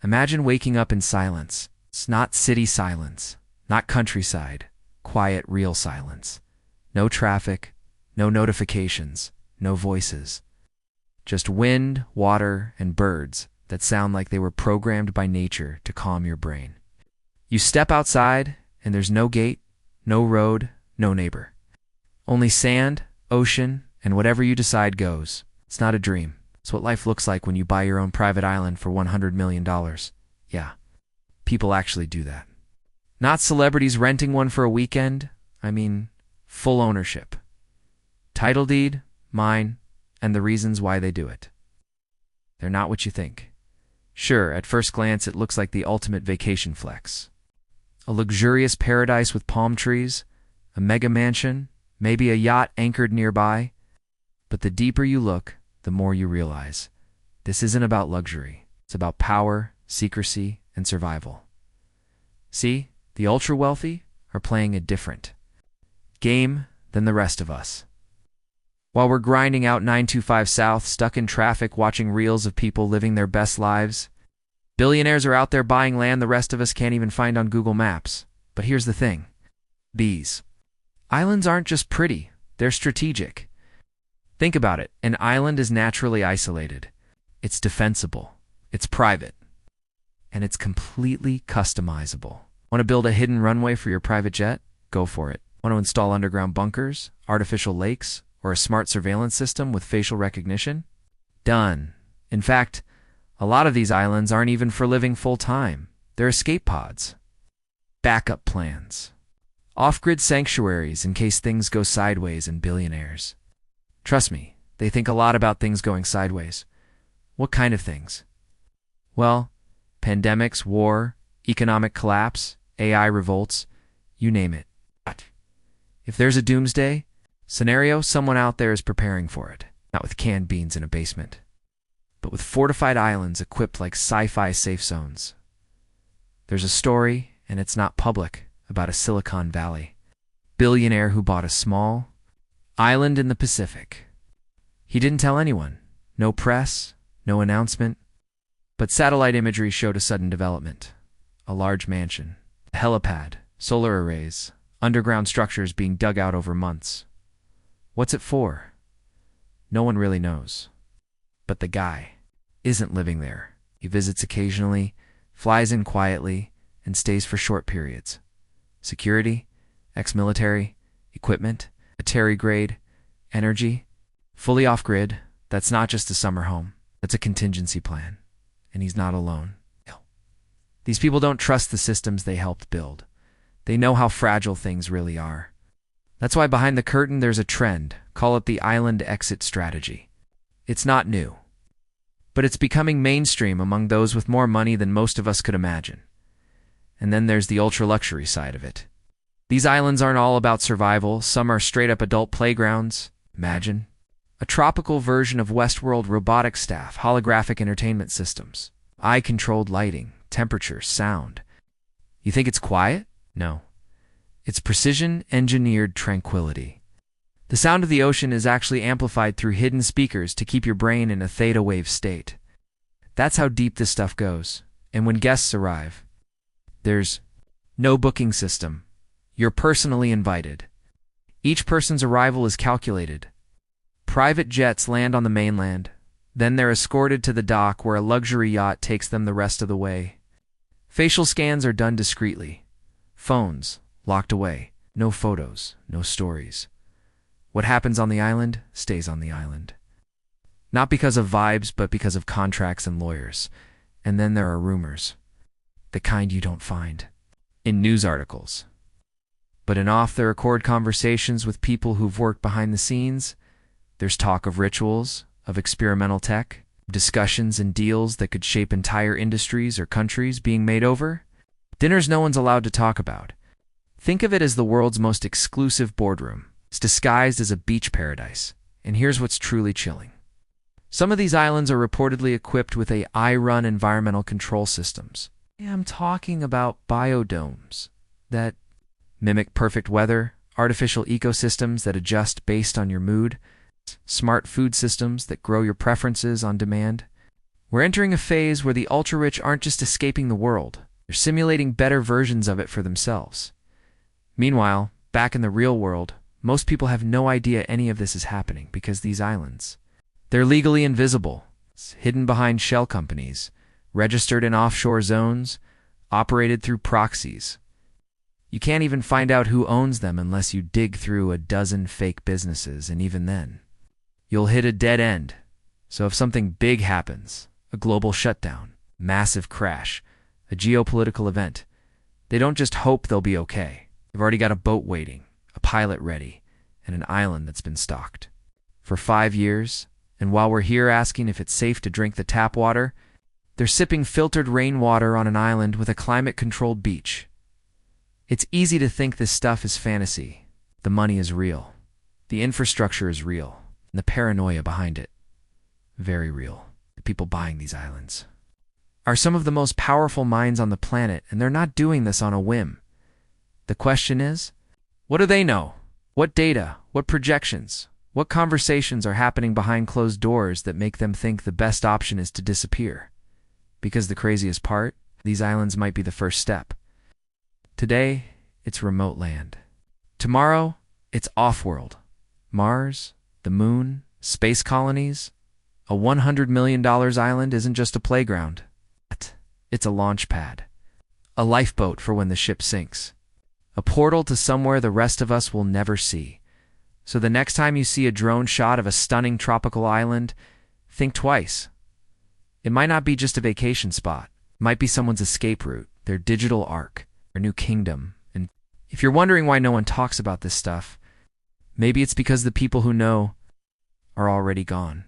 Imagine waking up in silence. It's not city silence, not countryside, quiet, real silence. No traffic, no notifications, no voices. Just wind, water, and birds that sound like they were programmed by nature to calm your brain. You step outside, and there's no gate, no road, no neighbor. Only sand, ocean, and whatever you decide goes. It's not a dream. It's what life looks like when you buy your own private island for $100 million. Yeah, people actually do that. Not celebrities renting one for a weekend. I mean, full ownership. Title deed, mine, and the reasons why they do it. They're not what you think. Sure, at first glance it looks like the ultimate vacation flex. A luxurious paradise with palm trees, a mega mansion, maybe a yacht anchored nearby. But the deeper you look, the more you realize. This isn't about luxury. It's about power, secrecy, and survival. See, the ultra-wealthy are playing a different game than the rest of us. While we're grinding out 925 South, stuck in traffic, watching reels of people living their best lives, billionaires are out there buying land the rest of us can't even find on Google Maps. But here's the thing. Bees. Islands aren't just pretty, they're strategic. Think about it. An island is naturally isolated. It's defensible. It's private. And it's completely customizable. Want to build a hidden runway for your private jet? Go for it. Want to install underground bunkers, artificial lakes, or a smart surveillance system with facial recognition? Done. In fact, a lot of these islands aren't even for living full-time. They're escape pods. Backup plans. Off-grid sanctuaries in case things go sideways in billionaires. Trust me, they think a lot about things going sideways. What kind of things? Well, pandemics, war, economic collapse, AI revolts, you name it. If there's a doomsday scenario, someone out there is preparing for it. Not with canned beans in a basement, but with fortified islands equipped like sci-fi safe zones. There's a story, and it's not public, about a Silicon Valley billionaire who bought a small island in the Pacific. He didn't tell anyone. No press, no announcement. But satellite imagery showed a sudden development. A large mansion, a helipad, solar arrays, underground structures being dug out over months. What's it for? No one really knows. But the guy isn't living there. He visits occasionally, flies in quietly, and stays for short periods. Security, ex-military, equipment, military-grade, energy, fully off-grid. That's not just a summer home. That's a contingency plan. And he's not alone. These people don't trust the systems they helped build. They know how fragile things really are. That's why behind the curtain there's a trend. Call it the island exit strategy. It's not new. But it's becoming mainstream among those with more money than most of us could imagine. And then there's the ultra-luxury side of it. These islands aren't all about survival. Some are straight-up adult playgrounds. Imagine. A tropical version of Westworld robotic staff, holographic entertainment systems, eye-controlled lighting, temperature, sound. You think it's quiet? No. It's precision-engineered tranquility. The sound of the ocean is actually amplified through hidden speakers to keep your brain in a theta wave state. That's how deep this stuff goes. And when guests arrive, there's no booking system. You're personally invited. Each person's arrival is calculated. Private jets land on the mainland. Then they're escorted to the dock where a luxury yacht takes them the rest of the way. Facial scans are done discreetly. Phones locked away. No photos, no stories. What happens on the island stays on the island. Not because of vibes, but because of contracts and lawyers. And then there are rumors. The kind you don't find in news articles. But in off-the-record conversations with people who've worked behind the scenes, there's talk of rituals, of experimental tech, discussions and deals that could shape entire industries or countries being made over. Dinners no one's allowed to talk about. Think of it as the world's most exclusive boardroom. It's disguised as a beach paradise. And here's what's truly chilling. Some of these islands are reportedly equipped with AI-run environmental control systems. I'm talking about biodomes that mimic perfect weather, artificial ecosystems that adjust based on your mood, smart food systems that grow your preferences on demand. We're entering a phase where the ultra-rich aren't just escaping the world, they're simulating better versions of it for themselves. Meanwhile, back in the real world, most people have no idea any of this is happening because these islands, they're legally invisible, hidden behind shell companies, registered in offshore zones, operated through proxies. You can't even find out who owns them unless you dig through a dozen fake businesses, and even then, you'll hit a dead end. So if something big happens, a global shutdown, massive crash, a geopolitical event, they don't just hope they'll be okay. They've already got a boat waiting, a pilot ready, and an island that's been stocked. For 5 years, and while we're here asking if it's safe to drink the tap water, they're sipping filtered rainwater on an island with a climate-controlled beach. It's easy to think this stuff is fantasy. The money is real. The infrastructure is real. And the paranoia behind it, very real. The people buying these islands are some of the most powerful minds on the planet, and they're not doing this on a whim. The question is, what do they know? What data, what projections, what conversations are happening behind closed doors that make them think the best option is to disappear? Because the craziest part, these islands might be the first step. Today, it's remote land. Tomorrow, it's off-world. Mars, the moon, space colonies. A $100 million island isn't just a playground. It's a launch pad. A lifeboat for when the ship sinks. A portal to somewhere the rest of us will never see. So the next time you see a drone shot of a stunning tropical island, think twice. It might not be just a vacation spot. It might be someone's escape route, their digital ark, their new kingdom. And if you're wondering why no one talks about this stuff, maybe it's because the people who know are already gone.